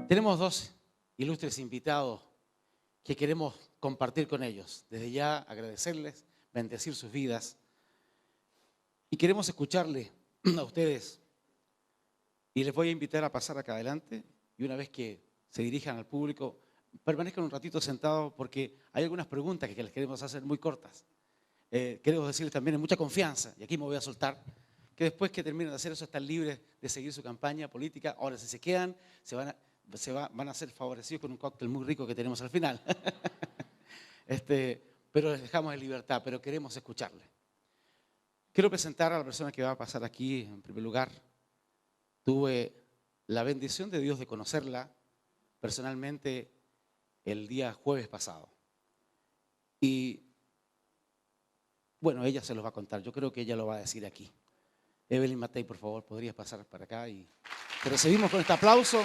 Tenemos dos ilustres invitados que queremos compartir con ellos. Desde ya agradecerles, bendecir sus vidas y queremos escucharle a ustedes. Y les voy a invitar a pasar acá adelante y una vez que se dirijan al público, permanezcan un ratito sentados porque hay algunas preguntas que les queremos hacer muy cortas. Queremos decirles también en mucha confianza, y aquí me voy a soltar, que después que terminen de hacer eso están libres de seguir su campaña política. Ahora, si se quedan, van a ser favorecidos con un cóctel muy rico que tenemos al final. Pero les dejamos en libertad, pero queremos escucharle. Quiero presentar a la persona que va a pasar aquí en primer lugar. Tuve la bendición de Dios de conocerla personalmente el día jueves pasado. Y bueno, ella se los va a contar. Yo creo que ella lo va a decir aquí. Evelyn Matei, por favor, podrías pasar para acá y te recibimos con este aplauso.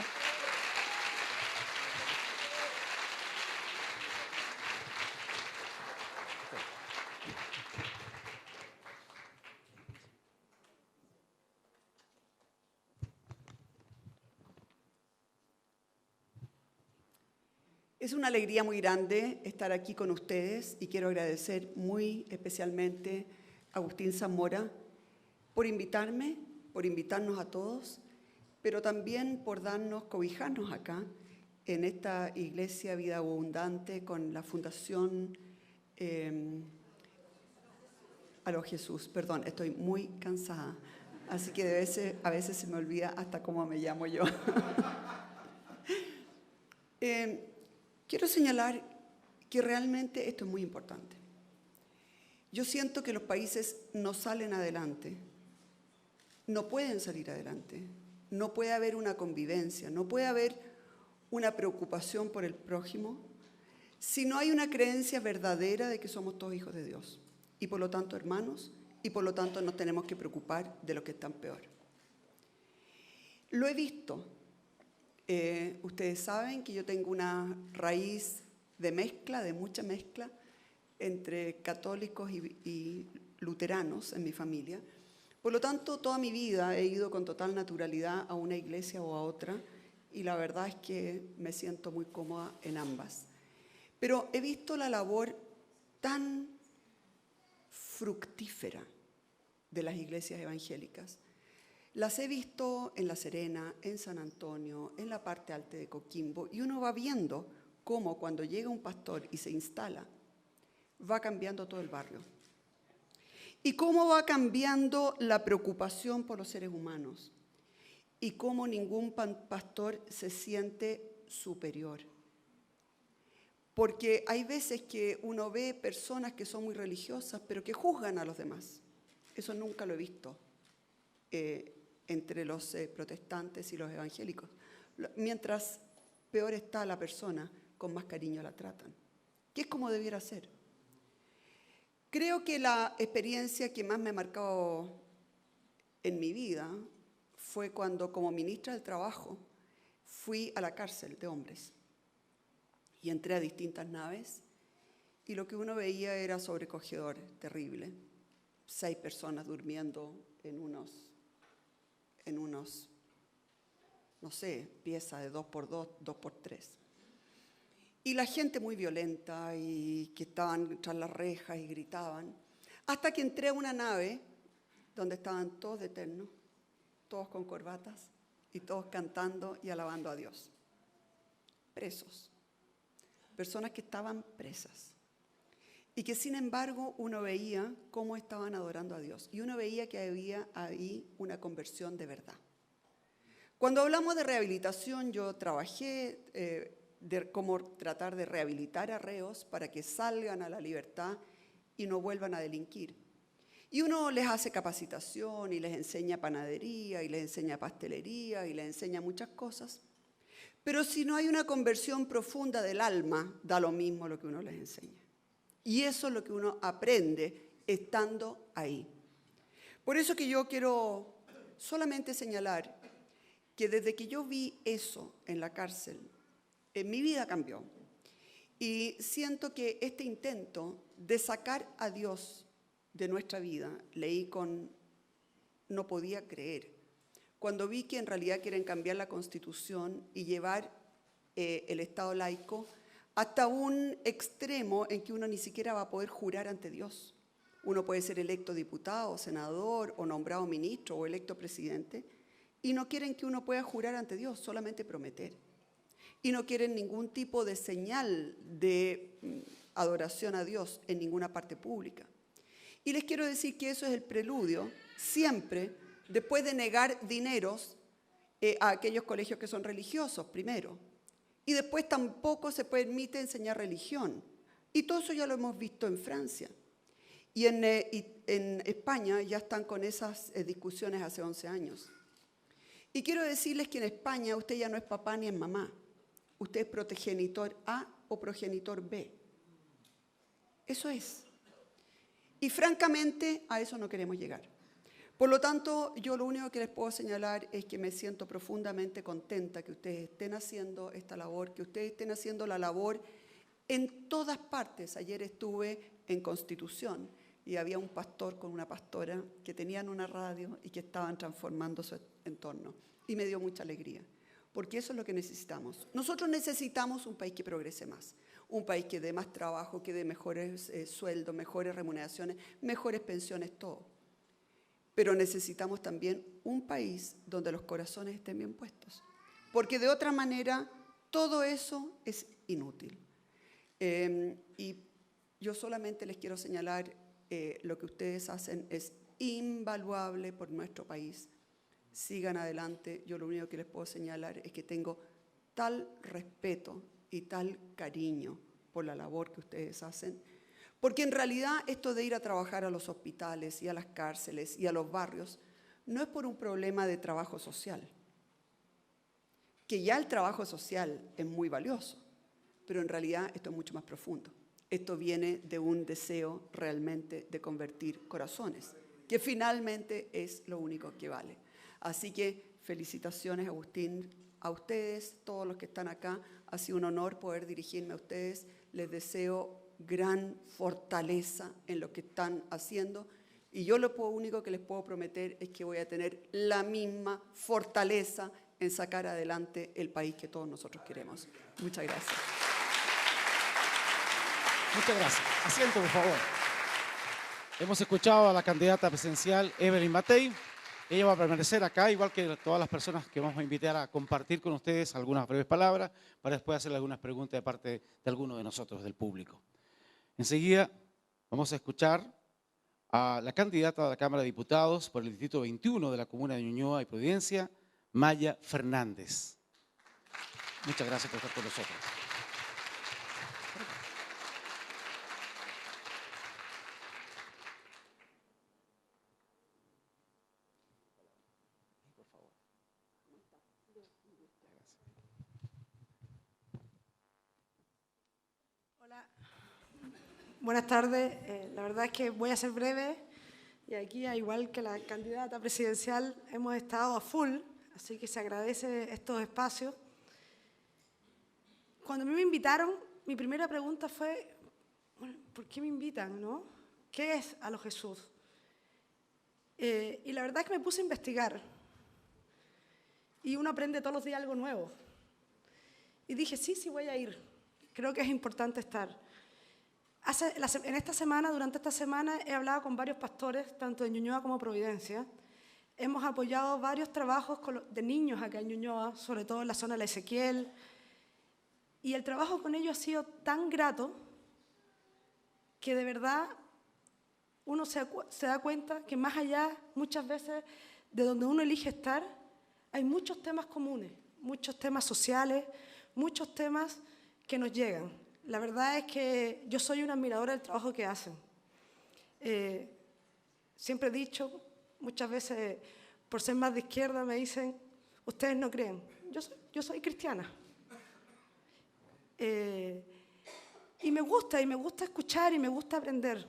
Es una alegría muy grande estar aquí con ustedes y quiero agradecer muy especialmente a Agustín Zamora por invitarme, por invitarnos a todos, pero también por cobijarnos acá en esta Iglesia Vida Abundante con la Fundación Aló Jesús. Perdón, estoy muy cansada, así que a veces se me olvida hasta cómo me llamo yo. Quiero señalar que realmente esto es muy importante. Yo siento que los países no salen adelante, no pueden salir adelante, no puede haber una convivencia, no puede haber una preocupación por el prójimo si no hay una creencia verdadera de que somos todos hijos de Dios y por lo tanto hermanos y por lo tanto nos tenemos que preocupar de los que están peor. Lo he visto. Ustedes saben que yo tengo una raíz de mezcla, de mucha mezcla, entre católicos y luteranos en mi familia. Por lo tanto, toda mi vida he ido con total naturalidad a una iglesia o a otra, y la verdad es que me siento muy cómoda en ambas. Pero he visto la labor tan fructífera de las iglesias evangélicas. Las he visto en La Serena, en San Antonio, en la parte alta de Coquimbo, y uno va viendo cómo cuando llega un pastor y se instala, va cambiando todo el barrio. Y cómo va cambiando la preocupación por los seres humanos. Y cómo ningún pastor se siente superior. Porque hay veces que uno ve personas que son muy religiosas, pero que juzgan a los demás. Eso nunca lo he visto entre los protestantes y los evangélicos. Mientras peor está la persona, con más cariño la tratan, que es como debiera ser. Creo que la experiencia que más me ha marcado en mi vida fue cuando, como ministra del Trabajo, fui a la cárcel de hombres y entré a distintas naves y lo que uno veía era sobrecogedor, terrible. 6 personas durmiendo en unos, no sé, piezas de 2x2, 2x3. Y la gente muy violenta y que estaban tras las rejas y gritaban. Hasta que entré a una nave donde estaban todos de terno, todos con corbatas y todos cantando y alabando a Dios. Presos. Personas que estaban presas. Y que sin embargo uno veía cómo estaban adorando a Dios. Y uno veía que había ahí una conversión de verdad. Cuando hablamos de rehabilitación, yo trabajé de cómo tratar de rehabilitar a reos para que salgan a la libertad y no vuelvan a delinquir. Y uno les hace capacitación y les enseña panadería y les enseña pastelería y les enseña muchas cosas. Pero si no hay una conversión profunda del alma, da lo mismo lo que uno les enseña. Y eso es lo que uno aprende estando ahí. Por eso que yo quiero solamente señalar que desde que yo vi eso en la cárcel, mi vida cambió. Y siento que este intento de sacar a Dios de nuestra vida, no podía creer. Cuando vi que en realidad quieren cambiar la Constitución y llevar el Estado laico hasta un extremo en que uno ni siquiera va a poder jurar ante Dios. Uno puede ser electo diputado, senador, o nombrado ministro, o electo presidente, y no quieren que uno pueda jurar ante Dios, solamente prometer. Y no quieren ningún tipo de señal de adoración a Dios en ninguna parte pública. Y les quiero decir que eso es el preludio, siempre, después de negar dineros a aquellos colegios que son religiosos, primero. Y después tampoco se permite enseñar religión. Y todo eso ya lo hemos visto en Francia. Y en España ya están con esas discusiones hace 11 años. Y quiero decirles que en España usted ya no es papá ni es mamá. Usted es progenitor A o progenitor B. Eso es. Y francamente a eso no queremos llegar. Por lo tanto, yo lo único que les puedo señalar es que me siento profundamente contenta que ustedes estén haciendo esta labor, que ustedes estén haciendo la labor en todas partes. Ayer estuve en Constitución y había un pastor con una pastora que tenían una radio y que estaban transformando su entorno. Y me dio mucha alegría, porque eso es lo que necesitamos. Nosotros necesitamos un país que progrese más, un país que dé más trabajo, que dé mejores sueldos, mejores remuneraciones, mejores pensiones, todo. Pero necesitamos también un país donde los corazones estén bien puestos, porque de otra manera todo eso es inútil. Y yo solamente les quiero señalar lo que ustedes hacen es invaluable por nuestro país. Sigan adelante. Yo lo único que les puedo señalar es que tengo tal respeto y tal cariño por la labor que ustedes hacen, porque en realidad esto de ir a trabajar a los hospitales y a las cárceles y a los barrios no es por un problema de trabajo social, que ya el trabajo social es muy valioso, pero en realidad esto es mucho más profundo. Esto viene de un deseo realmente de convertir corazones, que finalmente es lo único que vale. Así que felicitaciones, Agustín, a ustedes, todos los que están acá. Ha sido un honor poder dirigirme a ustedes. Les deseo gran fortaleza en lo que están haciendo. Y yo lo único que les puedo prometer es que voy a tener la misma fortaleza en sacar adelante el país que todos nosotros queremos. Muchas gracias. Muchas gracias. Asiento, por favor. Hemos escuchado a la candidata presidencial Evelyn Matei. Ella va a permanecer acá, igual que todas las personas que vamos a invitar a compartir con ustedes algunas breves palabras para después hacerle algunas preguntas de parte de alguno de nosotros, del público. Enseguida vamos a escuchar a la candidata a la Cámara de Diputados por el Distrito 21 de la Comuna de Ñuñoa y Providencia, Maya Fernández. Muchas gracias por estar con nosotros. Buenas tardes. La verdad es que voy a ser breve y aquí, al igual que la candidata presidencial, hemos estado a full, así que se agradece estos espacios. Cuando a mí me invitaron, mi primera pregunta fue, bueno, ¿por qué me invitan, no? ¿Qué es A lo Jesús? Y la verdad es que me puse a investigar y uno aprende todos los días algo nuevo. Y dije, sí, voy a ir. Creo que es importante estar. Durante esta semana, he hablado con varios pastores, tanto de Ñuñoa como Providencia. Hemos apoyado varios trabajos de niños acá en Ñuñoa, sobre todo en la zona de la Ezequiel. Y el trabajo con ellos ha sido tan grato que de verdad uno se da cuenta que más allá, muchas veces, de donde uno elige estar, hay muchos temas comunes, muchos temas sociales, muchos temas que nos llegan. La verdad es que yo soy una admiradora del trabajo que hacen. Siempre he dicho, muchas veces por ser más de izquierda me dicen, ustedes no creen. Yo soy cristiana. Y me gusta escuchar y me gusta aprender.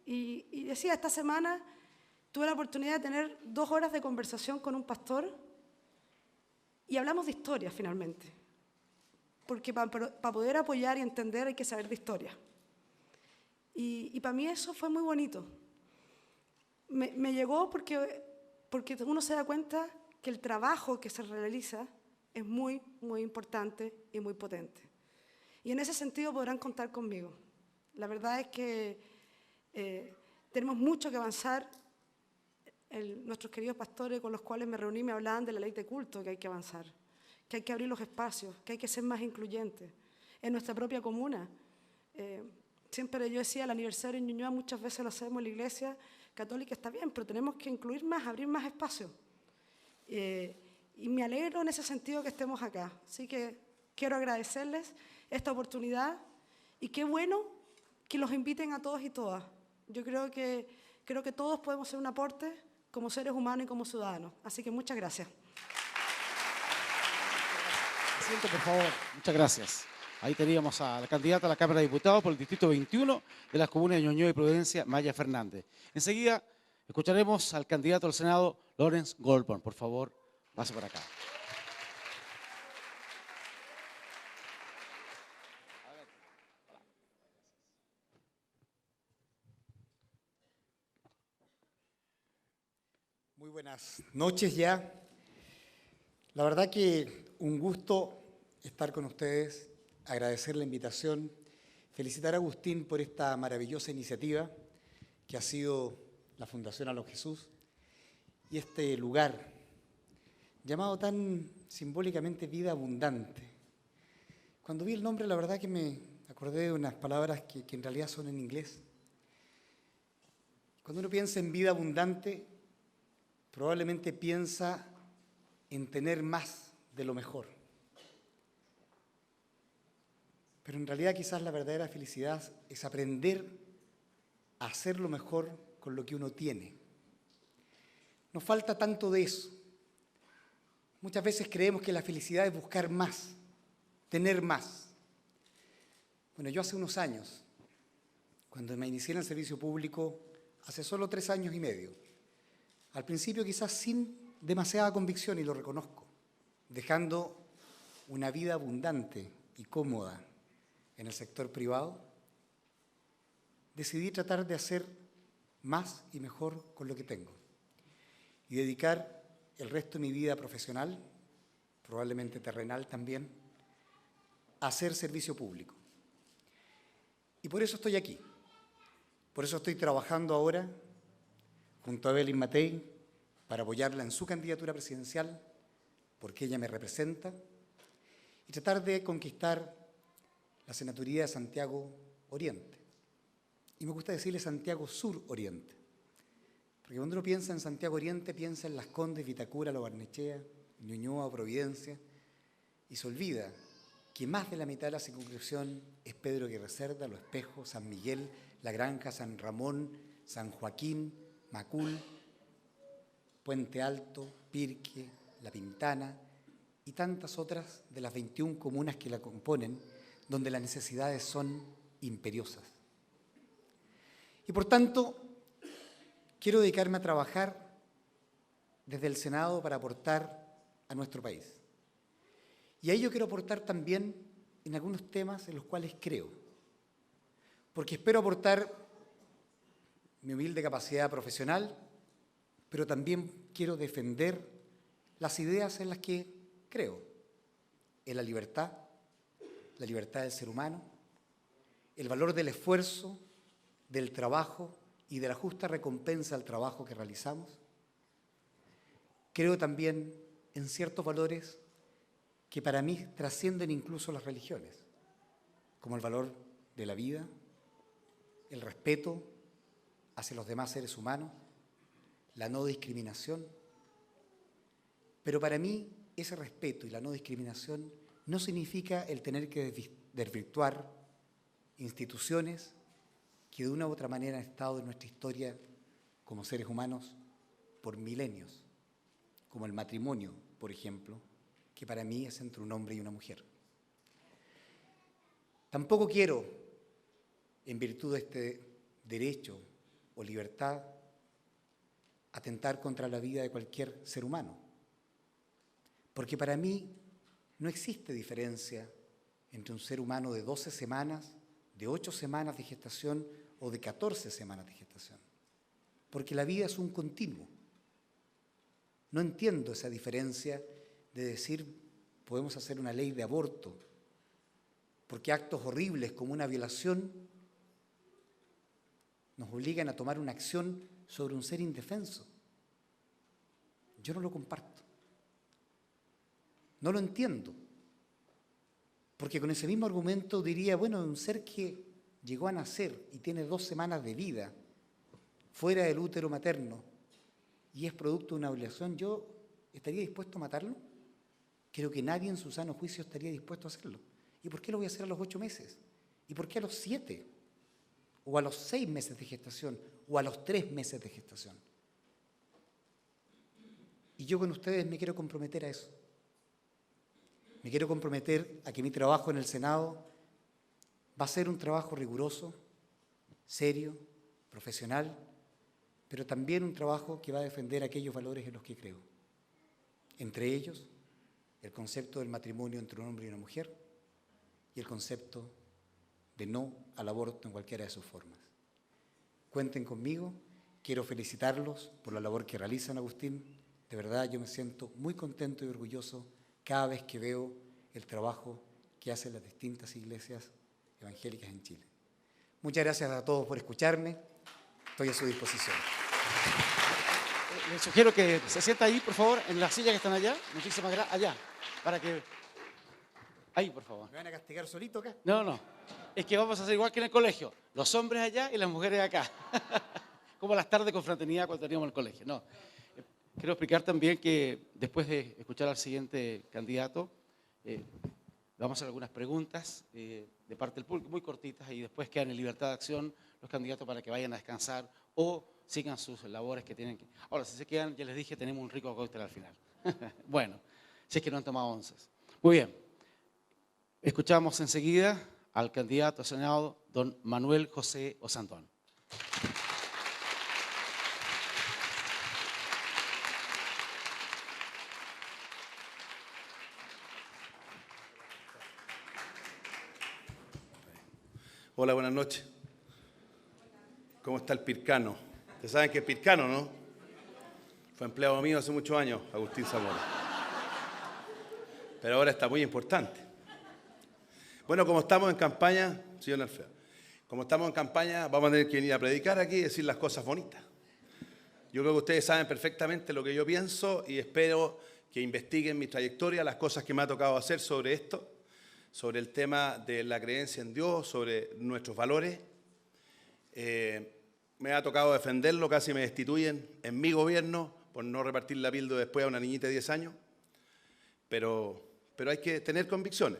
Y decía, esta semana tuve la oportunidad de tener 2 horas de conversación con un pastor y hablamos de historia finalmente. Porque para poder apoyar y entender hay que saber de historia. Y para mí eso fue muy bonito. Me llegó porque uno se da cuenta que el trabajo que se realiza es muy, muy importante y muy potente. Y en ese sentido podrán contar conmigo. La verdad es que tenemos mucho que avanzar. Nuestros queridos pastores con los cuales me reuní me hablaban de la ley de culto, que hay que avanzar, que hay que abrir los espacios, que hay que ser más incluyentes. En nuestra propia comuna, siempre yo decía, el aniversario en Ñuñoa muchas veces lo hacemos en la iglesia católica, está bien, pero tenemos que incluir más, abrir más espacios. Y me alegro en ese sentido que estemos acá. Así que quiero agradecerles esta oportunidad y qué bueno que los inviten a todos y todas. Yo creo que todos podemos hacer un aporte como seres humanos y como ciudadanos. Así que muchas gracias. Asiento, por favor. Muchas gracias. Ahí teníamos a la candidata a la Cámara de Diputados por el Distrito 21 de las comunas de Ñuñoa y Providencia, Maya Fernández. Enseguida escucharemos al candidato al Senado, Lawrence Goldborn. Por favor, pase por acá. Muy buenas noches ya. La verdad que un gusto estar con ustedes, agradecer la invitación, felicitar a Agustín por esta maravillosa iniciativa que ha sido la Fundación A Lo Jesús y este lugar llamado tan simbólicamente Vida Abundante. Cuando vi el nombre, la verdad que me acordé de unas palabras que en realidad son en inglés. Cuando uno piensa en vida abundante, probablemente piensa en tener más de lo mejor. Pero en realidad quizás la verdadera felicidad es aprender a hacer lo mejor con lo que uno tiene. Nos falta tanto de eso. Muchas veces creemos que la felicidad es buscar más, tener más. Bueno, yo hace unos años, cuando me inicié en el servicio público, hace solo 3 años y medio, al principio quizás sin demasiada convicción, y lo reconozco, dejando una vida abundante y cómoda en el sector privado, decidí tratar de hacer más y mejor con lo que tengo y dedicar el resto de mi vida profesional, probablemente terrenal también, a hacer servicio público. Y por eso estoy aquí. Por eso estoy trabajando ahora junto a Evelyn Matei para apoyarla en su candidatura presidencial, porque ella me representa, y tratar de conquistar la senaturía de Santiago Oriente. Y me gusta decirle Santiago Sur Oriente, porque cuando uno piensa en Santiago Oriente, piensa en Las Condes, Vitacura, Lo Barnechea, Ñuñoa, Providencia, y se olvida que más de la mitad de la circunscripción es Pedro Aguirre Cerda, Los Espejos, San Miguel, La Granja, San Ramón, San Joaquín, Macul, Puente Alto, Pirque, La Pintana y tantas otras de las 21 comunas que la componen, donde las necesidades son imperiosas. Y por tanto, quiero dedicarme a trabajar desde el Senado para aportar a nuestro país. Y a ello quiero aportar también en algunos temas en los cuales creo, porque espero aportar mi humilde capacidad profesional, pero también quiero defender las ideas en las que creo, en la libertad del ser humano, el valor del esfuerzo, del trabajo y de la justa recompensa al trabajo que realizamos. Creo también en ciertos valores que para mí trascienden incluso las religiones, como el valor de la vida, el respeto hacia los demás seres humanos, la no discriminación. Pero para mí ese respeto y la no discriminación no significa el tener que desvirtuar instituciones que de una u otra manera han estado en nuestra historia como seres humanos por milenios, como el matrimonio, por ejemplo, que para mí es entre un hombre y una mujer. Tampoco quiero, en virtud de este derecho o libertad, atentar contra la vida de cualquier ser humano, porque para mí no existe diferencia entre un ser humano de 12 semanas, de 8 semanas de gestación o de 14 semanas de gestación, porque la vida es un continuo. No entiendo esa diferencia de decir podemos hacer una ley de aborto, porque actos horribles como una violación nos obligan a tomar una acción sobre un ser indefenso. Yo no lo comparto. No lo entiendo. Porque con ese mismo argumento diría, bueno, un ser que llegó a nacer y tiene 2 semanas de vida fuera del útero materno y es producto de una violación, ¿yo estaría dispuesto a matarlo? Creo que nadie en su sano juicio estaría dispuesto a hacerlo. ¿Y por qué lo voy a hacer a los 8 meses? ¿Y por qué a los 7? ¿O a los 6 meses de gestación? ¿O a los 3 meses de gestación? Y yo con ustedes me quiero comprometer a eso. Me quiero comprometer a que mi trabajo en el Senado va a ser un trabajo riguroso, serio, profesional, pero también un trabajo que va a defender aquellos valores en los que creo. Entre ellos, el concepto del matrimonio entre un hombre y una mujer y el concepto de no al aborto en cualquiera de sus formas. Cuenten conmigo, quiero felicitarlos por la labor que realizan, Agustín. De verdad, yo me siento muy contento y orgulloso cada vez que veo el trabajo que hacen las distintas iglesias evangélicas en Chile. Muchas gracias a todos por escucharme. Estoy a su disposición. Les sugiero que se sienta ahí, por favor, en las sillas que están allá. Muchísimas gracias. Allá, para que... Ahí, por favor. ¿Me van a castigar solito acá? No, no. Es que vamos a hacer igual que en el colegio. Los hombres allá y las mujeres acá. Como las tardes con fraternidad cuando teníamos el colegio. No. Quiero explicar también que después de escuchar al siguiente candidato, vamos a hacer algunas preguntas de parte del público, muy cortitas, y después quedan en libertad de acción los candidatos para que vayan a descansar o sigan sus labores que tienen que... Ahora, si se quedan, ya les dije, tenemos un rico cóctel al final. Bueno, si es que no han tomado onces. Muy bien. Escuchamos enseguida al candidato a Senado, don Manuel José Osandón. Hola, buenas noches. ¿Cómo está el Pircano? Ustedes saben que es Pircano, ¿no? Fue empleado mío hace muchos años, Agustín Zamora. Pero ahora está muy importante. Bueno, como estamos en campaña, señor Alfredo, como estamos en campaña, vamos a tener que venir a predicar aquí y decir las cosas bonitas. Yo creo que ustedes saben perfectamente lo que yo pienso y espero que investiguen mi trayectoria, las cosas que me ha tocado hacer sobre esto, sobre el tema de la creencia en Dios, sobre nuestros valores. Me ha tocado defenderlo, casi me destituyen en mi gobierno por no repartir la píldora después a una niñita de 10 años, pero hay que tener convicciones.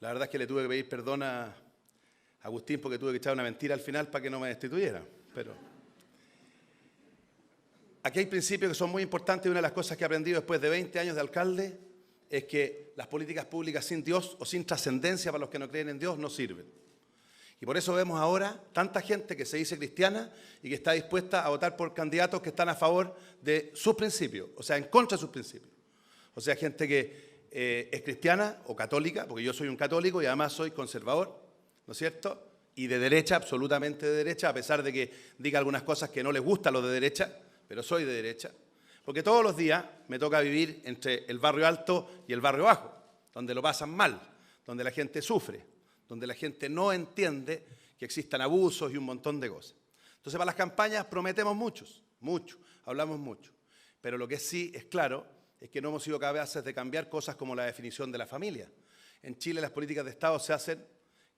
La verdad es que le tuve que pedir perdón a Agustín porque tuve que echar una mentira al final para que no me destituyera. Pero aquí hay principios que son muy importantes y una de las cosas que he aprendido después de 20 años de alcalde es que las políticas públicas sin Dios o sin trascendencia para los que no creen en Dios no sirven. Y por eso vemos ahora tanta gente que se dice cristiana y que está dispuesta a votar por candidatos que están a favor de sus principios, o sea, en contra de sus principios. O sea, gente que es cristiana o católica, porque yo soy un católico y además soy conservador, ¿no es cierto? Y de derecha, absolutamente de derecha, a pesar de que diga algunas cosas que no les gustan los de derecha, pero soy de derecha. Porque todos los días me toca vivir entre el barrio alto y el barrio bajo, donde lo pasan mal, donde la gente sufre, donde la gente no entiende que existan abusos y un montón de cosas. Entonces, para las campañas prometemos mucho, hablamos mucho. Pero lo que sí es claro es que no hemos sido capaces de cambiar cosas como la definición de la familia. En Chile las políticas de Estado se hacen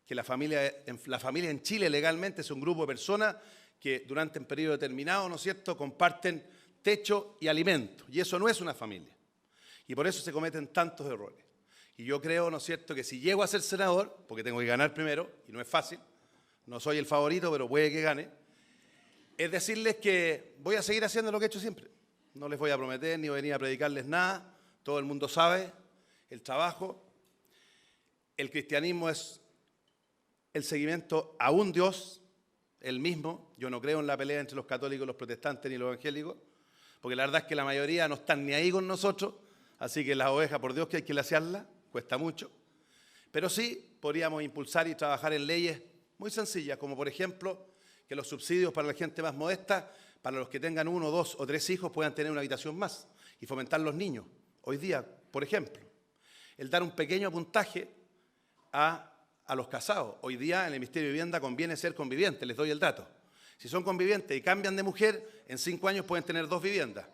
que la familia en Chile legalmente es un grupo de personas que durante un periodo determinado, ¿no es cierto?, comparten techo y alimento, y eso no es una familia. Y por eso se cometen tantos errores. Y yo creo, ¿no es cierto?, que si llego a ser senador, porque tengo que ganar primero, y no es fácil, no soy el favorito, pero puede que gane, es decirles que voy a seguir haciendo lo que he hecho siempre. No les voy a prometer ni venir a predicarles nada, todo el mundo sabe el trabajo. El cristianismo es el seguimiento a un Dios, el mismo. Yo no creo en la pelea entre los católicos, los protestantes ni los evangélicos, porque la verdad es que la mayoría no están ni ahí con nosotros, así que las ovejas, por Dios que hay que laciarlas, cuesta mucho. Pero sí podríamos impulsar y trabajar en leyes muy sencillas, como por ejemplo que los subsidios para la gente más modesta, para los que tengan 1, 2 o 3 hijos, puedan tener una habitación más y fomentar los niños. Hoy día, Por ejemplo, el dar un pequeño puntaje a los casados. Hoy día en el Ministerio de Vivienda conviene ser conviviente, les doy el dato. Si son convivientes y cambian de mujer, en 5 años pueden tener 2 viviendas.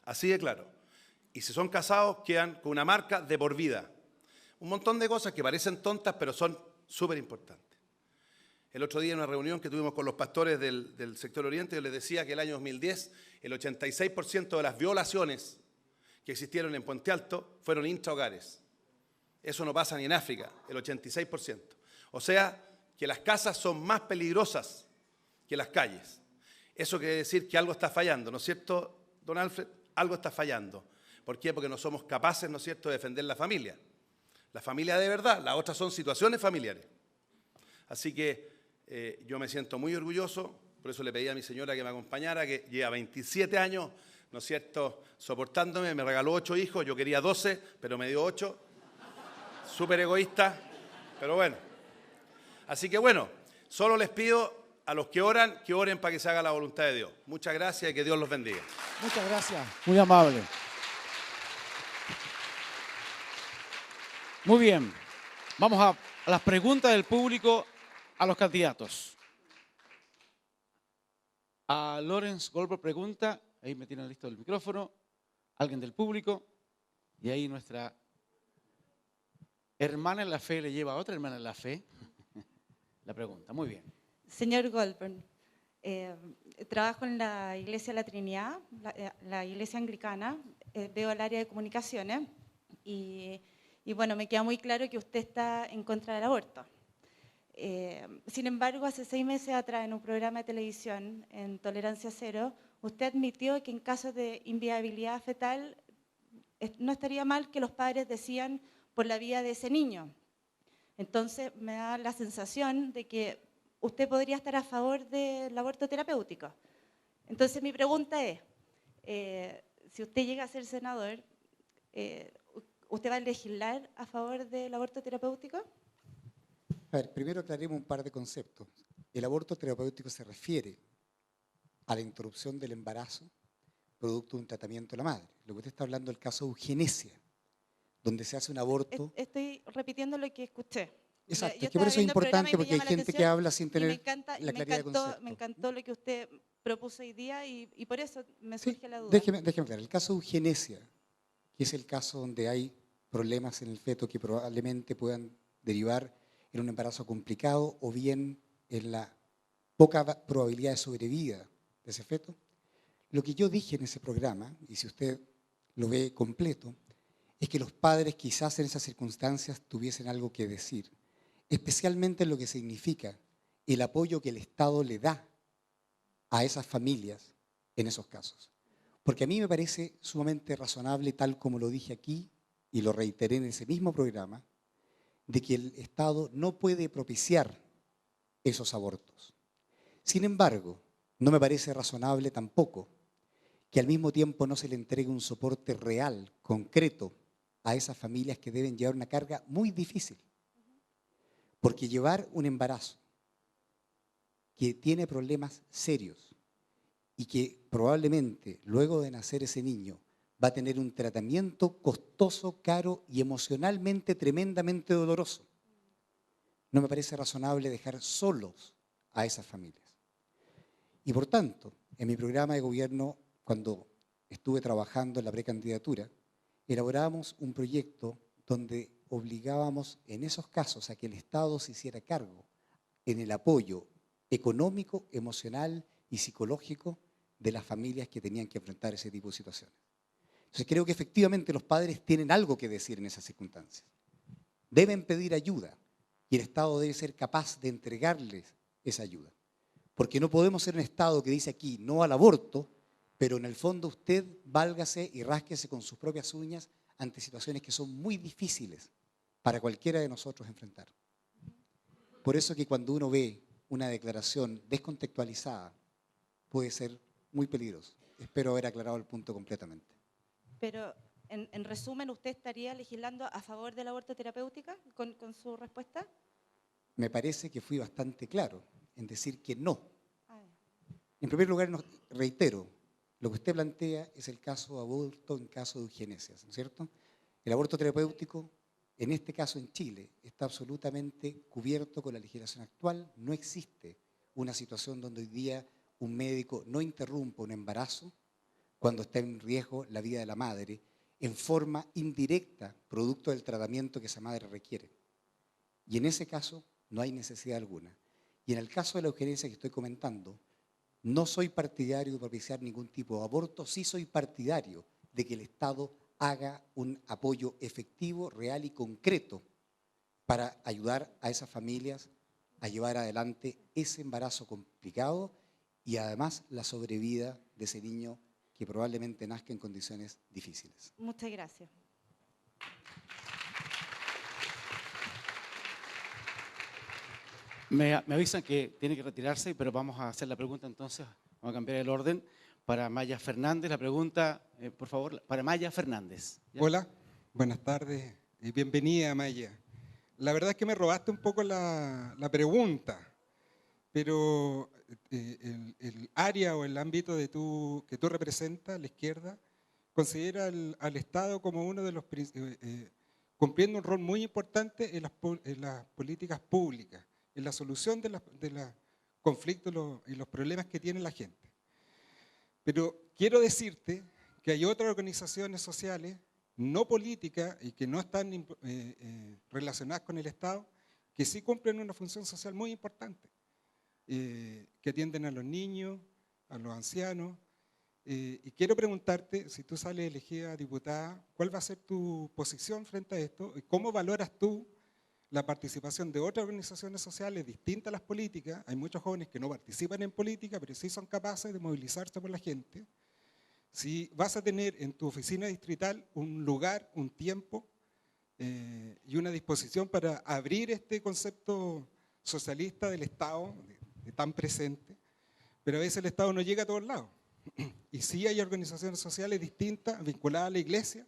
Así de claro. Y si son casados, quedan con una marca de por vida. Un montón de cosas que parecen tontas, pero son súper importantes. El otro día en una reunión que tuvimos con los pastores del sector oriente, yo les decía que el año 2010 el 86% de las violaciones que existieron en Puente Alto fueron intrahogares. Eso no pasa ni en África, el 86%. O sea, que las casas son más peligrosas que las calles. Eso quiere decir que algo está fallando, ¿no es cierto, don Alfred? Algo está fallando. ¿Por qué? Porque no somos capaces, ¿no es cierto?, de defender la familia. La familia de verdad, las otras son situaciones familiares. Así que yo me siento muy orgulloso, por eso le pedí a mi señora que me acompañara, que lleva 27 años, ¿no es cierto?, soportándome, me regaló 8 hijos, yo quería 12, pero me dio 8. Súper egoísta, pero bueno. Así que bueno, solo les pido a los que oren para que se haga la voluntad de Dios. Muchas gracias y que Dios los bendiga. Muchas gracias, muy amable. Muy bien, vamos a las preguntas del público a los candidatos. A Lawrence Goldberg pregunta, ahí me tienen listo el micrófono, alguien del público, y ahí nuestra hermana en la fe le lleva a otra hermana en la fe la pregunta. Muy bien. Señor Goldberg, trabajo en la Iglesia de la Trinidad, la Iglesia Anglicana, veo el área de comunicaciones y bueno, me queda muy claro que usted está en contra del aborto. Sin embargo, hace 6 meses atrás, en un programa de televisión, en Tolerancia Cero, usted admitió que en casos de inviabilidad fetal no estaría mal que los padres decían por la vida de ese niño. Entonces, me da la sensación de que usted podría estar a favor del aborto terapéutico. Entonces, mi pregunta es, si usted llega a ser senador, ¿usted va a legislar a favor del aborto terapéutico? A ver, primero aclaremos un par de conceptos. El aborto terapéutico se refiere a la interrupción del embarazo producto de un tratamiento de la madre. Lo que usted está hablando es el caso de eugenesia, donde se hace un aborto. Estoy repitiendo lo que escuché. Exacto, Yo es que por estaba eso es viendo el programa importante y me porque hay llama la gente que atención habla sin y tener me encanta, la claridad de concepto. me encantó lo que usted propuso hoy día y por eso me Sí, surge la duda. déjeme aclarar. El caso de eugenesia, que es el caso donde hay problemas en el feto que probablemente puedan derivar en un embarazo complicado o bien en la poca probabilidad de sobrevida de ese feto. Lo que yo dije en ese programa, y si usted lo ve completo, es que los padres quizás en esas circunstancias tuviesen algo que decir, especialmente en lo que significa el apoyo que el Estado le da a esas familias en esos casos. Porque a mí me parece sumamente razonable, tal como lo dije aquí y lo reiteré en ese mismo programa, de que el Estado no puede propiciar esos abortos. Sin embargo, no me parece razonable tampoco que al mismo tiempo no se le entregue un soporte real, concreto, a esas familias que deben llevar una carga muy difícil. Porque llevar un embarazo que tiene problemas serios y que probablemente luego de nacer ese niño va a tener un tratamiento costoso, caro y emocionalmente tremendamente doloroso. No me parece razonable dejar solos a esas familias. Y por tanto, en mi programa de gobierno, cuando estuve trabajando en la precandidatura, elaborábamos un proyecto donde obligábamos en esos casos a que el Estado se hiciera cargo en el apoyo económico, emocional y psicológico de las familias que tenían que enfrentar ese tipo de situaciones. Entonces creo que efectivamente los padres tienen algo que decir en esas circunstancias. Deben pedir ayuda y el Estado debe ser capaz de entregarles esa ayuda. Porque no podemos ser un Estado que dice aquí no al aborto, pero en el fondo usted válgase y rásquese con sus propias uñas ante situaciones que son muy difíciles para cualquiera de nosotros enfrentar. Por eso que cuando uno ve una declaración descontextualizada puede ser muy peligroso. Espero haber aclarado el punto completamente. Pero, en resumen, ¿usted estaría legislando a favor del aborto terapéutico con su respuesta? Me parece que fui bastante claro en decir que no. En primer lugar, reitero, lo que usted plantea es el caso de aborto en caso de eugenesia, ¿no es cierto? El aborto terapéutico, en este caso en Chile, está absolutamente cubierto con la legislación actual. No existe una situación donde hoy día un médico no interrumpa un embarazo cuando está en riesgo la vida de la madre en forma indirecta, producto del tratamiento que esa madre requiere. Y en ese caso no hay necesidad alguna. Y en el caso de la eugenesia que estoy comentando, no soy partidario de propiciar ningún tipo de aborto, sí soy partidario de que el Estado haga un apoyo efectivo, real y concreto para ayudar a esas familias a llevar adelante ese embarazo complicado y además la sobrevida de ese niño que probablemente nazca en condiciones difíciles. Muchas gracias. Me avisan que tiene que retirarse, pero vamos a hacer la pregunta entonces, vamos a cambiar el orden. Para Maya Fernández, la pregunta, por favor, para Maya Fernández. ¿Ya? Hola, buenas tardes y bienvenida, Maya. La verdad es que me robaste un poco la pregunta, pero el área o el ámbito que tú representas, la izquierda, considera al Estado como uno de los cumpliendo un rol muy importante en las políticas públicas, en la solución de los conflictos y los problemas que tiene la gente. Pero quiero decirte que hay otras organizaciones sociales no políticas y que no están relacionadas con el Estado, que sí cumplen una función social muy importante, que atienden a los niños, a los ancianos. Y quiero preguntarte, si tú sales elegida diputada, ¿cuál va a ser tu posición frente a esto? ¿Y cómo valoras tú la participación de otras organizaciones sociales distintas a las políticas? Hay muchos jóvenes que no participan en política, pero sí son capaces de movilizarse por la gente. Si vas a tener en tu oficina distrital un lugar, un tiempo y una disposición para abrir este concepto socialista del Estado, de tan presente, pero a veces el Estado no llega a todos lados. Y sí hay organizaciones sociales distintas, vinculadas a la iglesia,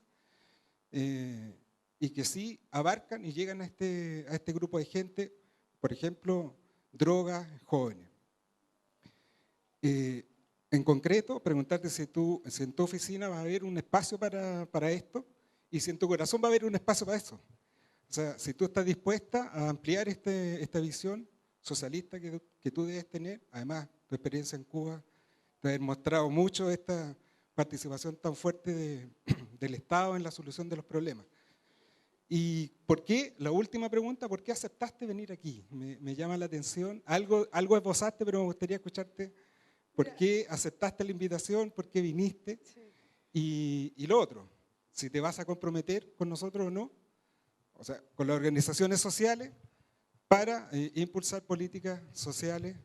y que sí abarcan y llegan a este grupo de gente, por ejemplo, drogas, jóvenes. En concreto, preguntarte si en tu oficina va a haber un espacio para esto y si en tu corazón va a haber un espacio para eso. O sea, si tú estás dispuesta a ampliar esta visión socialista que tú debes tener, además tu experiencia en Cuba te ha demostrado mucho esta participación tan fuerte del Estado en la solución de los problemas. ¿Y por qué? La última pregunta, ¿por qué aceptaste venir aquí? Me llama la atención, algo esbozaste, pero me gustaría escucharte. ¿Por qué aceptaste la invitación? ¿Por qué viniste? Sí. Y lo otro, si te vas a comprometer con nosotros o no, o sea, con las organizaciones sociales, para impulsar políticas sociales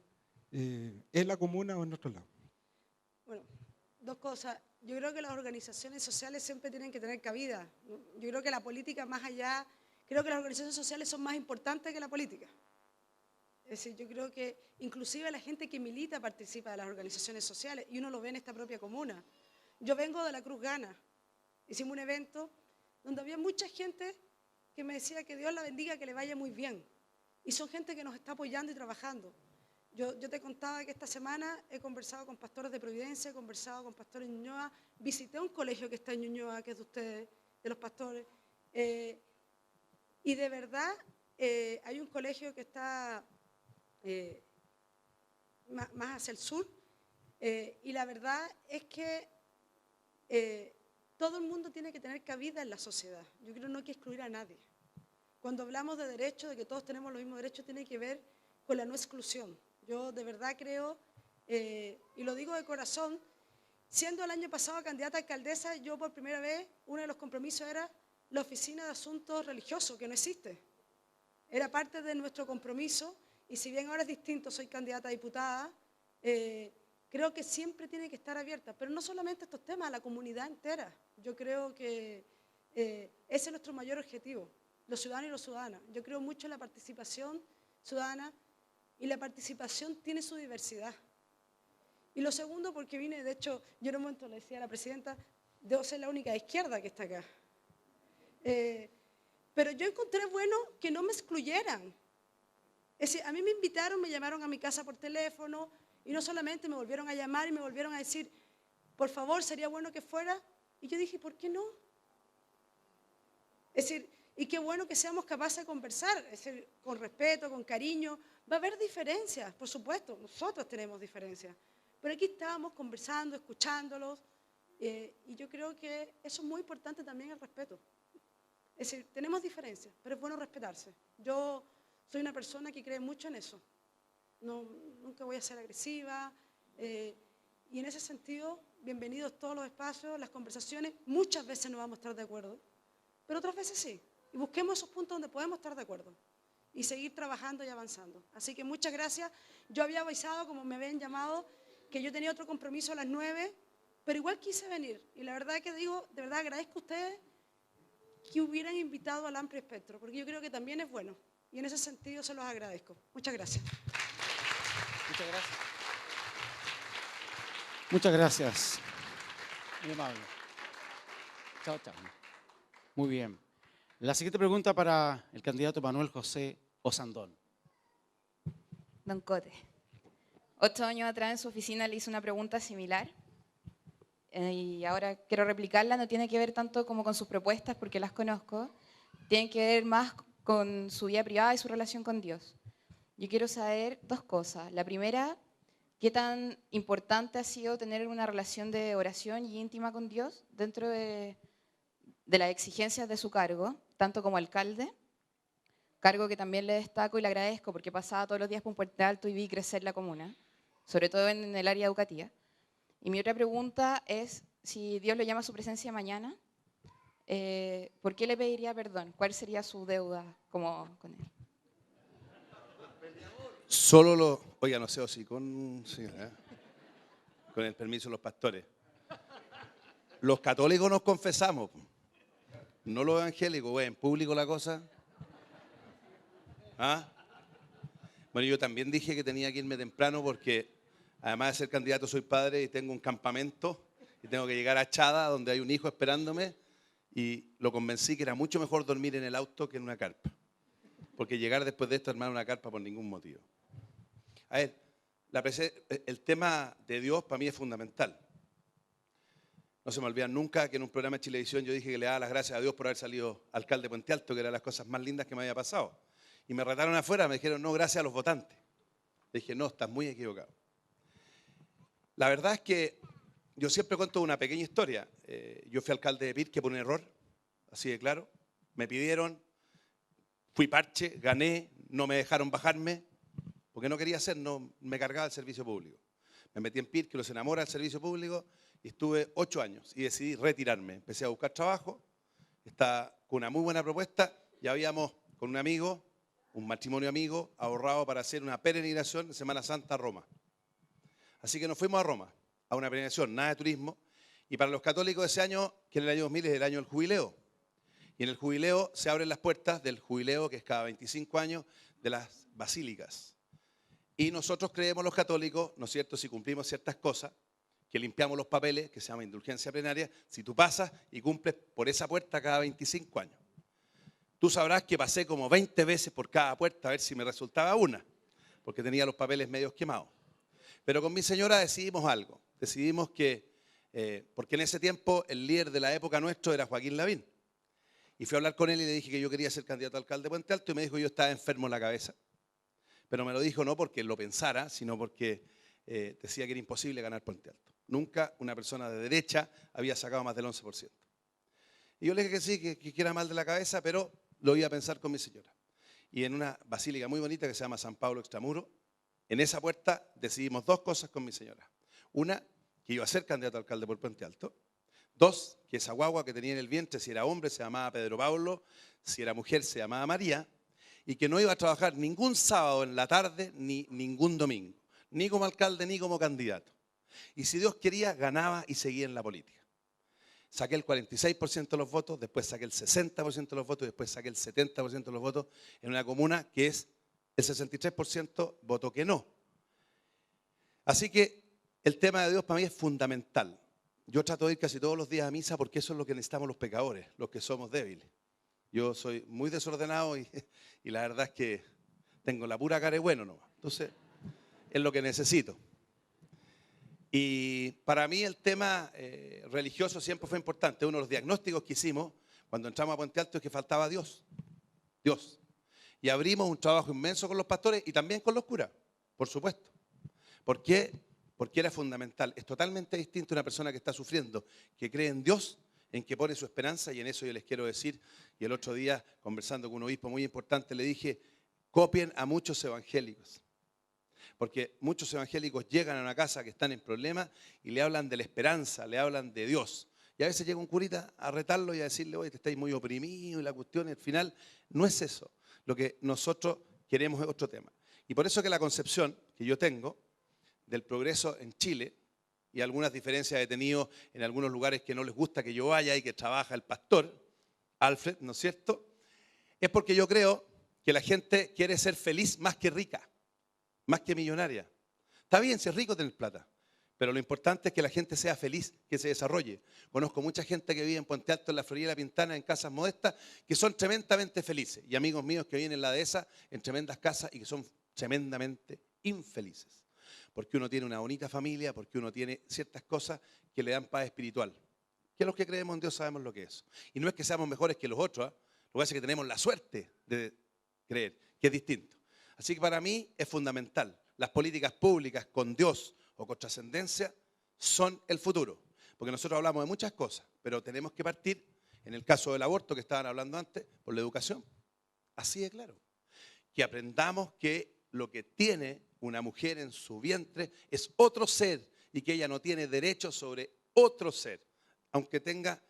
en la comuna o en nuestro lado. Bueno, dos cosas. Yo creo que las organizaciones sociales siempre tienen que tener cabida. Yo creo que la política más allá, creo que las organizaciones sociales son más importantes que la política. Es decir, yo creo que inclusive la gente que milita participa de las organizaciones sociales y uno lo ve en esta propia comuna. Yo vengo de la Cruz Gana. Hicimos un evento donde había mucha gente que me decía que Dios la bendiga, que le vaya muy bien. Y son gente que nos está apoyando y trabajando. Yo te contaba que esta semana he conversado con pastores de Providencia, he conversado con pastores en Ñuñoa, visité un colegio que está en Ñuñoa, que es de ustedes, de los pastores, y de verdad hay un colegio que está más hacia el sur, y la verdad es que todo el mundo tiene que tener cabida en la sociedad. Yo creo que no hay que excluir a nadie. Cuando hablamos de derechos, de que todos tenemos los mismos derechos, tiene que ver con la no exclusión. Yo de verdad creo, y lo digo de corazón, siendo el año pasado candidata a alcaldesa, yo por primera vez, uno de los compromisos era la Oficina de Asuntos Religiosos, que no existe. Era parte de nuestro compromiso, y si bien ahora es distinto, soy candidata a diputada, creo que siempre tiene que estar abierta, pero no solamente estos temas, a la comunidad entera. Yo creo que ese es nuestro mayor objetivo, los ciudadanos y las ciudadanas. Yo creo mucho en la participación ciudadana, y la participación tiene su diversidad. Y lo segundo, porque vine, de hecho, yo en un momento le decía a la presidenta, debo ser la única de izquierda que está acá. Pero yo encontré bueno que no me excluyeran. Es decir, a mí me invitaron, me llamaron a mi casa por teléfono, y no solamente me volvieron a llamar y me volvieron a decir, por favor, sería bueno que fuera. Y yo dije, ¿por qué no? Es decir, y qué bueno que seamos capaces de conversar, es decir, con respeto, con cariño. Va a haber diferencias, por supuesto, nosotros tenemos diferencias, pero aquí estamos conversando, escuchándolos, y yo creo que eso es muy importante también, el respeto. Es decir, tenemos diferencias, pero es bueno respetarse. Yo soy una persona que cree mucho en eso. No, nunca voy a ser agresiva, y en ese sentido, bienvenidos todos los espacios, las conversaciones. Muchas veces no vamos a estar de acuerdo, pero otras veces sí. Y busquemos esos puntos donde podemos estar de acuerdo y seguir trabajando y avanzando. Así que muchas gracias. Yo había avisado, como me habían llamado, que yo tenía otro compromiso a las 9, pero igual quise venir. Y la verdad que digo, de verdad agradezco a ustedes que hubieran invitado al amplio espectro, porque yo creo que también es bueno. Y en ese sentido se los agradezco. Muchas gracias. Muchas gracias. Muchas gracias. Muy amable. Chao, chao. Muy bien. La siguiente pregunta para el candidato Manuel José Osandón. Don Cote, 8 años atrás en su oficina le hice una pregunta similar y ahora quiero replicarla. No tiene que ver tanto como con sus propuestas, porque las conozco, tiene que ver más con su vida privada y su relación con Dios. Yo quiero saber dos cosas. La primera, ¿qué tan importante ha sido tener una relación de oración y íntima con Dios dentro de las exigencias de su cargo, tanto como alcalde? Cargo que también le destaco y le agradezco, porque pasaba todos los días por un Puente Alto y vi crecer la comuna, sobre todo en el área educativa. Y mi otra pregunta es, si Dios lo llama a su presencia mañana, ¿por qué le pediría perdón? ¿Cuál sería su deuda con él? Solo lo... Oiga, no sé, o sí, con el permiso de los pastores. Los católicos nos confesamos, no los evangélicos, güey, en público la cosa. ¿Ah? Bueno, yo también dije que tenía que irme temprano porque, además de ser candidato, soy padre y tengo un campamento y tengo que llegar a Chada, donde hay un hijo esperándome, y lo convencí que era mucho mejor dormir en el auto que en una carpa, porque llegar después de esto, armar una carpa por ningún motivo. A ver, el tema de Dios para mí es fundamental. No se me olvida nunca que en un programa de Chilevisión yo dije que le daba las gracias a Dios por haber salido alcalde de Puente Alto, que era las cosas más lindas que me había pasado. Y me retaron afuera, me dijeron, no, gracias a los votantes. Le dije, no, estás muy equivocado. La verdad es que yo siempre cuento una pequeña historia. Yo fui alcalde de Pirque por un error, así de claro. Me pidieron, fui parche, gané, no me dejaron bajarme, porque no quería hacer, no me cargaba el servicio público. Me metí en Pirque, los enamora del servicio público, y estuve 8 años y decidí retirarme. Empecé a buscar trabajo, estaba con una muy buena propuesta, ya habíamos con un amigo, un matrimonio amigo, ahorrado para hacer una peregrinación en Semana Santa a Roma. Así que nos fuimos a Roma, a una peregrinación, nada de turismo, y para los católicos ese año, que en el año 2000 es el año del jubileo, y en el jubileo se abren las puertas del jubileo, que es cada 25 años, de las basílicas. Y nosotros creemos los católicos, ¿no es cierto?, si cumplimos ciertas cosas, que limpiamos los papeles, que se llama indulgencia plenaria, si tú pasas y cumples por esa puerta cada 25 años. Tú sabrás que pasé como 20 veces por cada puerta a ver si me resultaba una, porque tenía los papeles medios quemados. Pero con mi señora decidimos algo. Decidimos que, porque en ese tiempo el líder de la época nuestro era Joaquín Lavín. Y fui a hablar con él y le dije que yo quería ser candidato a alcalde de Puente Alto y me dijo que yo estaba enfermo en la cabeza. Pero me lo dijo no porque lo pensara, sino porque decía que era imposible ganar Puente Alto. Nunca una persona de derecha había sacado más del 11%. Y yo le dije que sí, que era mal de la cabeza, pero lo iba a pensar con mi señora. Y en una basílica muy bonita que se llama San Pablo Extramuro, en esa puerta decidimos dos cosas con mi señora. Una, que iba a ser candidato a alcalde por Puente Alto. Dos, que esa guagua que tenía en el vientre, si era hombre se llamaba Pedro Pablo, si era mujer se llamaba María, y que no iba a trabajar ningún sábado en la tarde ni ningún domingo, ni como alcalde ni como candidato. Y si Dios quería, ganaba y seguía en la política. Saqué el 46% de los votos, después saqué el 60% de los votos y después saqué el 70% de los votos en una comuna que es el 63% voto que no. Así que el tema de Dios para mí es fundamental. Yo trato de ir casi todos los días a misa porque eso es lo que necesitamos los pecadores, los que somos débiles. Yo soy muy desordenado y la verdad es que tengo la pura cara de bueno nomás. Entonces, es lo que necesito. Y para mí el tema religioso siempre fue importante. Uno de los diagnósticos que hicimos, cuando entramos a Puente Alto es que faltaba Dios. Dios. Y abrimos un trabajo inmenso con los pastores y también con los curas, por supuesto. ¿Por qué? Porque era fundamental. Es totalmente distinto una persona que está sufriendo, que cree en Dios, en que pone su esperanza, y en eso yo les quiero decir, y el otro día, conversando con un obispo muy importante, le dije, copien a muchos evangélicos. Porque muchos evangélicos llegan a una casa que están en problemas y le hablan de la esperanza, le hablan de Dios. Y a veces llega un curita a retarlo y a decirle, oye, te estáis muy oprimido y la cuestión, al final, no es eso. Lo que nosotros queremos es otro tema. Y por eso que la concepción que yo tengo del progreso en Chile, y algunas diferencias he tenido en algunos lugares que no les gusta que yo vaya y que trabaja el pastor, Alfred, ¿no es cierto? Es porque yo creo que la gente quiere ser feliz más que rica, más que millonaria. Está bien, si es rico tener plata, pero lo importante es que la gente sea feliz, que se desarrolle. Conozco mucha gente que vive en Puente Alto, en la Florida, Pintana, en casas modestas, que son tremendamente felices. Y amigos míos que viven en la dehesa, en tremendas casas y que son tremendamente infelices. Porque uno tiene una bonita familia, porque uno tiene ciertas cosas que le dan paz espiritual. Que los que creemos en Dios sabemos lo que es. Y no es que seamos mejores que los otros, ¿eh? Lo que pasa es que tenemos la suerte de creer, que es distinto. Así que para mí es fundamental. Las políticas públicas con Dios o con trascendencia son el futuro. Porque nosotros hablamos de muchas cosas, pero tenemos que partir, en el caso del aborto que estaban hablando antes, por la educación. Así de claro. Que aprendamos que lo que tiene una mujer en su vientre es otro ser y que ella no tiene derecho sobre otro ser, aunque tenga,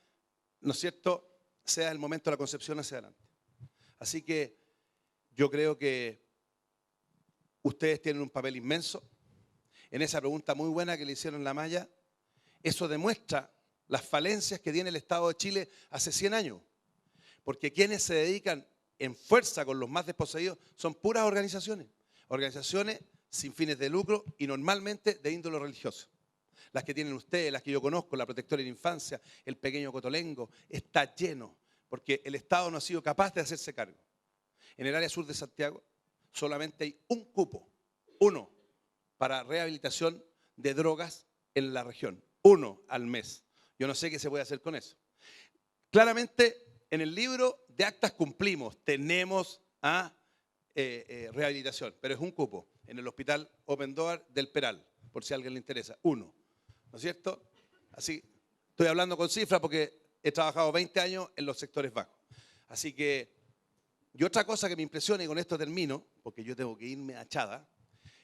¿no es cierto?, sea el momento de la concepción hacia adelante. Así que yo creo que ustedes tienen un papel inmenso. En esa pregunta muy buena que le hicieron la Maya, eso demuestra las falencias que tiene el Estado de Chile hace 100 años. Porque quienes se dedican en fuerza con los más desposeídos son puras organizaciones. Organizaciones sin fines de lucro y normalmente de índole religioso. Las que tienen ustedes, las que yo conozco, la Protectora de la Infancia, el Pequeño Cotolengo, está lleno, porque el Estado no ha sido capaz de hacerse cargo. En el área sur de Santiago solamente hay un cupo, uno, para rehabilitación de drogas en la región, uno al mes. Yo no sé qué se puede hacer con eso. Claramente, en el libro de actas cumplimos, tenemos rehabilitación, pero es un cupo en el Hospital Open Door del Peral, por si a alguien le interesa, uno, ¿no es cierto? Así, estoy hablando con cifras porque he trabajado 20 años en los sectores bajos. Así que, y otra cosa que me impresiona, y con esto termino, porque yo tengo que irme a Chada,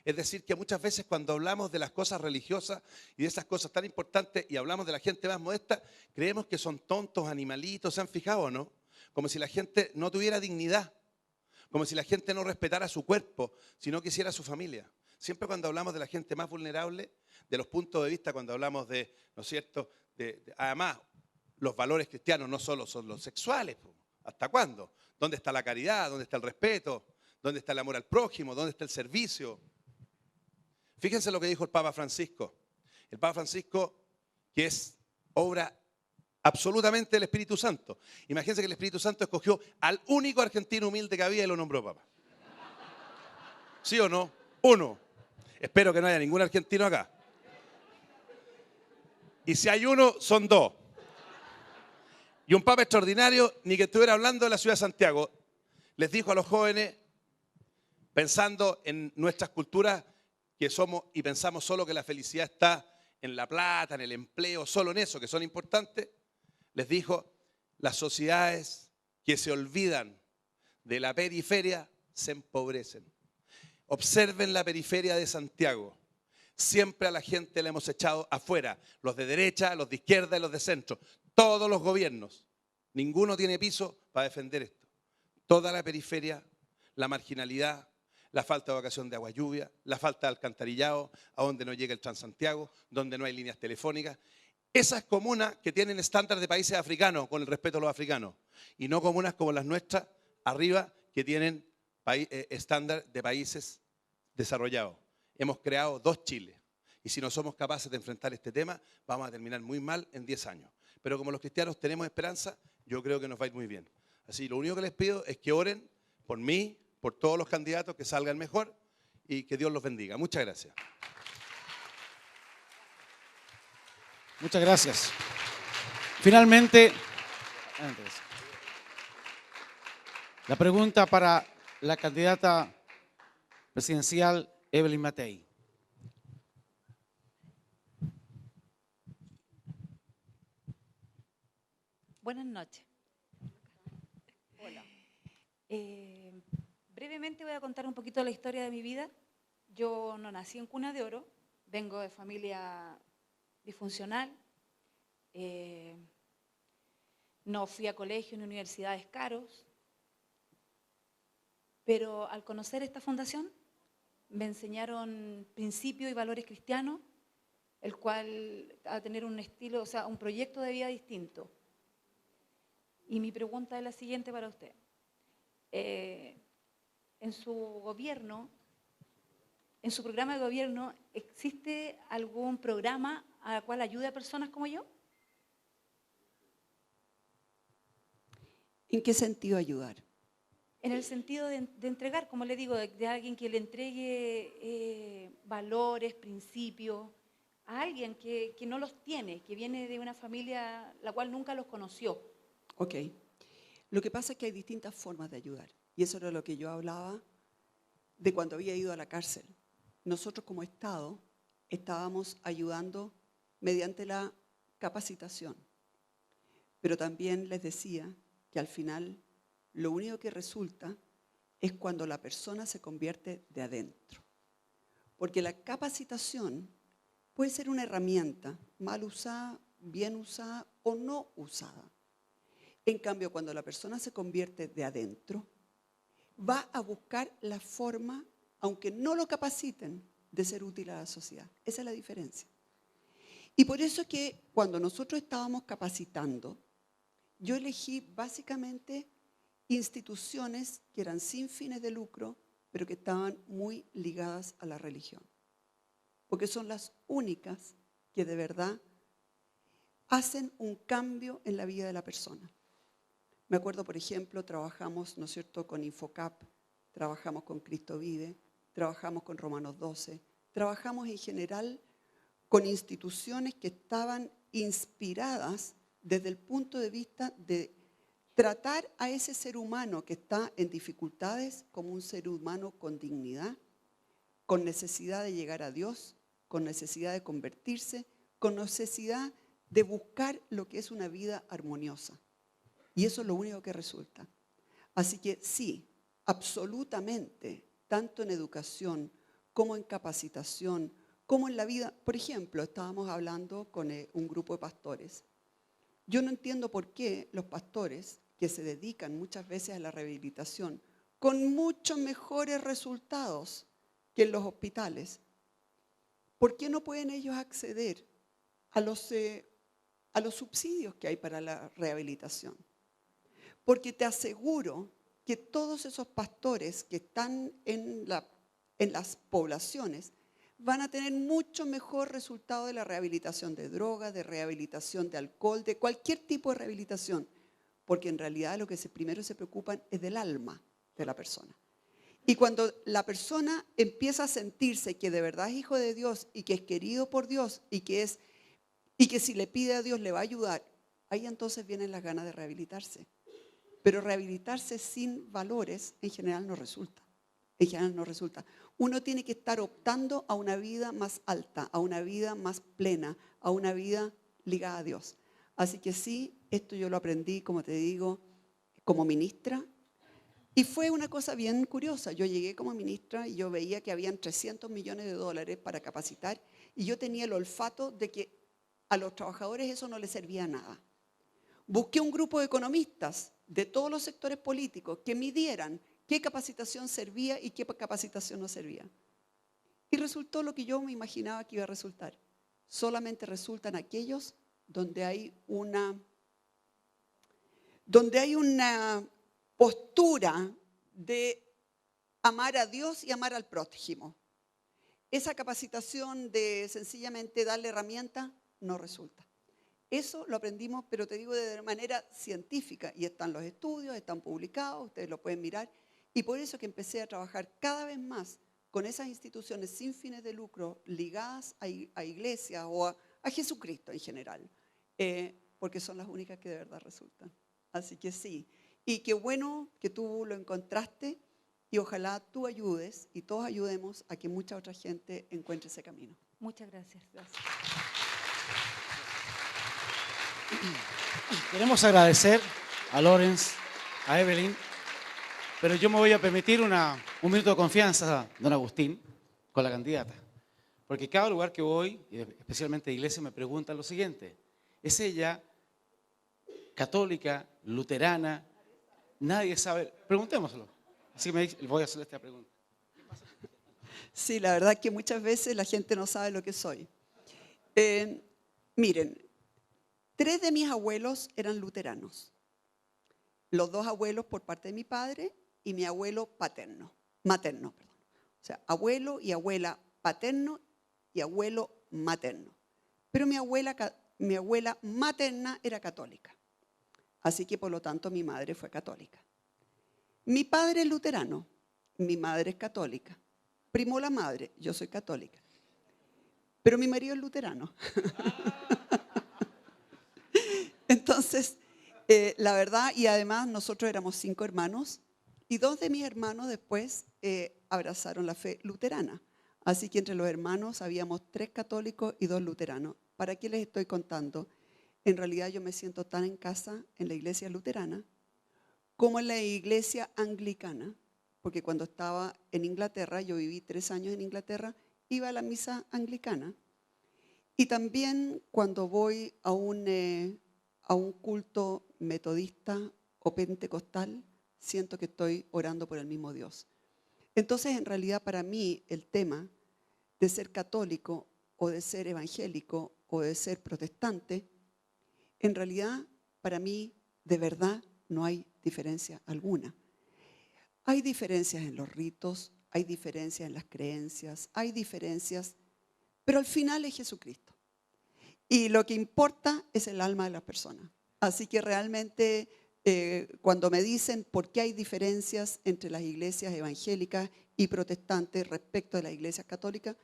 es decir, que muchas veces cuando hablamos de las cosas religiosas y de esas cosas tan importantes y hablamos de la gente más modesta, creemos que son tontos, animalitos, ¿se han fijado o no? Como si la gente no tuviera dignidad. Como si la gente no respetara su cuerpo, sino quisiera su familia. Siempre cuando hablamos de la gente más vulnerable, de los puntos de vista, cuando hablamos de, ¿no es cierto?, además, los valores cristianos no solo son los sexuales. ¿Hasta cuándo? ¿Dónde está la caridad? ¿Dónde está el respeto? ¿Dónde está el amor al prójimo? ¿Dónde está el servicio? Fíjense lo que dijo el Papa Francisco. El Papa Francisco, que es obra absolutamente del Espíritu Santo. Imagínense que el Espíritu Santo escogió al único argentino humilde que había y lo nombró Papa. ¿Sí o no? Uno. Espero que no haya ningún argentino acá. Y si hay uno, son dos. Y un Papa extraordinario, ni que estuviera hablando de la ciudad de Santiago, les dijo a los jóvenes, pensando en nuestras culturas, que somos y pensamos solo que la felicidad está en la plata, en el empleo, solo en eso, que son importantes, les dijo, las sociedades que se olvidan de la periferia se empobrecen. Observen la periferia de Santiago. Siempre a la gente la hemos echado afuera, los de derecha, los de izquierda y los de centro. Todos los gobiernos, ninguno tiene piso para defender esto. Toda la periferia, la marginalidad, la falta de evacuación de agua lluvia, la falta de alcantarillado, a donde no llega el Transantiago, donde no hay líneas telefónicas. Esas comunas que tienen estándar de países africanos, con el respeto a los africanos, y no comunas como las nuestras, arriba, que tienen estándar de países desarrollados. Hemos creado dos Chiles, y si no somos capaces de enfrentar este tema, vamos a terminar muy mal en 10 años. Pero como los cristianos tenemos esperanza, yo creo que nos va a ir muy bien. Así, lo único que les pido es que oren por mí, por todos los candidatos, que salgan mejor, y que Dios los bendiga. Muchas gracias. Muchas gracias. Finalmente, La pregunta para la candidata presidencial Evelyn Matei. Buenas noches. Hola. Brevemente voy a contar un poquito la historia de mi vida. Yo no nací en cuna de oro, vengo de familia disfuncional, no fui a colegio ni universidades caros, pero al conocer esta fundación me enseñaron principios y valores cristianos, el cual a tener un estilo, o sea, un proyecto de vida distinto. Y mi pregunta es la siguiente para usted. En su gobierno, en su programa de gobierno, ¿existe algún programa a cual ayude a personas como yo? ¿En qué sentido ayudar? En el sentido de entregar, como le digo, de alguien que le entregue valores, principios, a alguien que no los tiene, que viene de una familia la cual nunca los conoció. Ok. Lo que pasa es que hay distintas formas de ayudar. Y eso era lo que yo hablaba de cuando había ido a la cárcel. Nosotros como Estado estábamos ayudando mediante la capacitación. Pero también les decía que al final lo único que resulta es cuando la persona se convierte de adentro. Porque la capacitación puede ser una herramienta mal usada, bien usada o no usada. En cambio, cuando la persona se convierte de adentro, va a buscar la forma, aunque no lo capaciten, de ser útil a la sociedad. Esa es la diferencia. Y por eso es que cuando nosotros estábamos capacitando, yo elegí básicamente instituciones que eran sin fines de lucro, pero que estaban muy ligadas a la religión. Porque son las únicas que de verdad hacen un cambio en la vida de la persona. Me acuerdo, por ejemplo, trabajamos, ¿no es cierto?, con Infocap, trabajamos con Cristo Vive, trabajamos con Romanos 12, trabajamos en general con instituciones que estaban inspiradas desde el punto de vista de tratar a ese ser humano que está en dificultades como un ser humano con dignidad, con necesidad de llegar a Dios, con necesidad de convertirse, con necesidad de buscar lo que es una vida armoniosa. Y eso es lo único que resulta. Así que sí, absolutamente, tanto en educación como en capacitación, como en la vida. Por ejemplo, estábamos hablando con un grupo de pastores. Yo no entiendo por qué los pastores que se dedican muchas veces a la rehabilitación, con muchos mejores resultados que en los hospitales, ¿por qué no pueden ellos acceder a los subsidios que hay para la rehabilitación? Porque te aseguro que todos esos pastores que están en las poblaciones van a tener mucho mejor resultado de la rehabilitación de drogas, de rehabilitación de alcohol, de cualquier tipo de rehabilitación, porque en realidad lo que primero se preocupan es del alma de la persona. Y cuando la persona empieza a sentirse que de verdad es hijo de Dios y que es querido por Dios y que si le pide a Dios le va a ayudar, ahí entonces vienen las ganas de rehabilitarse. Pero rehabilitarse sin valores en general no resulta. En general no resulta. Uno tiene que estar optando a una vida más alta, a una vida más plena, a una vida ligada a Dios. Así que sí, esto yo lo aprendí, como te digo, como ministra. Y fue una cosa bien curiosa. Yo llegué como ministra y yo veía que habían 300 millones de dólares para capacitar y yo tenía el olfato de que a los trabajadores eso no les servía a nada. Busqué un grupo de economistas de todos los sectores políticos que midieran qué capacitación servía y qué capacitación no servía. Y resultó lo que yo me imaginaba que iba a resultar. Solamente resultan aquellos donde hay una postura de amar a Dios y amar al prójimo. Esa capacitación de sencillamente darle herramientas no resulta. Eso lo aprendimos, pero te digo de manera científica, y están los estudios, están publicados, ustedes lo pueden mirar, y por eso que empecé a trabajar cada vez más con esas instituciones sin fines de lucro ligadas a iglesias o a Jesucristo en general, porque son las únicas que de verdad resultan. Así que sí, Y qué bueno que tú lo encontraste y ojalá tú ayudes y todos ayudemos a que mucha otra gente encuentre ese camino. Muchas gracias. Gracias. Queremos agradecer a Lorenz, a Evelyn, pero yo me voy a permitir un minuto de confianza, don Agustín, con la candidata. Porque cada lugar que voy, y especialmente de iglesia, me preguntan lo siguiente. ¿Es ella católica, luterana? Nadie sabe. Preguntémoslo. Así que voy a hacerle esta pregunta. Sí, la verdad es que muchas veces la gente no sabe lo que soy. Miren, 3 de mis abuelos eran luteranos. Los 2 abuelos por parte de mi padre y mi abuelo materno. O sea, abuelo y abuela paterno y abuelo materno. Pero mi abuela materna era católica. Así que por lo tanto mi madre fue católica. Mi padre es luterano, mi madre es católica. Primo la madre, yo soy católica. Pero mi marido es luterano. Entonces, la verdad, y además nosotros éramos 5 hermanos y 2 de mis hermanos después abrazaron la fe luterana. Así que entre los hermanos habíamos 3 católicos y 2 luteranos. ¿Para qué les estoy contando? En realidad yo me siento tan en casa en la iglesia luterana como en la iglesia anglicana, porque cuando estaba en Inglaterra, yo viví 3 años en Inglaterra, iba a la misa anglicana. Y también cuando voy a un culto metodista o pentecostal, siento que estoy orando por el mismo Dios. Entonces, en realidad, para mí, el tema de ser católico o de ser evangélico o de ser protestante, en realidad, para mí, de verdad, no hay diferencia alguna. Hay diferencias en los ritos, hay diferencias en las creencias, hay diferencias, pero al final es Jesucristo. Y lo que importa es el alma de las personas. Así que realmente cuando me dicen por qué hay diferencias entre las iglesias evangélicas y protestantes respecto de las iglesias católicas,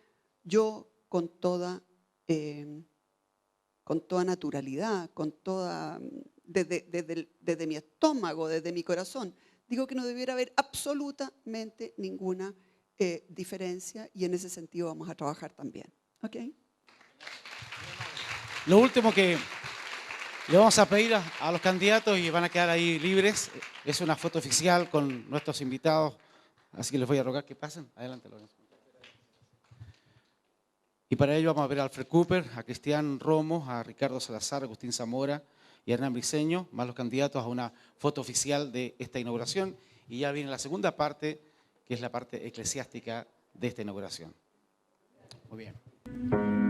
yo con toda naturalidad, desde mi estómago, desde mi corazón, digo que no debiera haber absolutamente ninguna diferencia y en ese sentido vamos a trabajar también. ¿Ok? Lo último que le vamos a pedir a los candidatos y van a quedar ahí libres es una foto oficial con nuestros invitados. Así que les voy a rogar que pasen. Adelante, Lorenzo. Y para ello vamos a ver a Alfred Cooper, a Cristian Romo, a Ricardo Salazar, a Agustín Zamora y a Hernán Briceño, más los candidatos a una foto oficial de esta inauguración. Y ya viene la segunda parte, que es la parte eclesiástica de esta inauguración. Muy bien.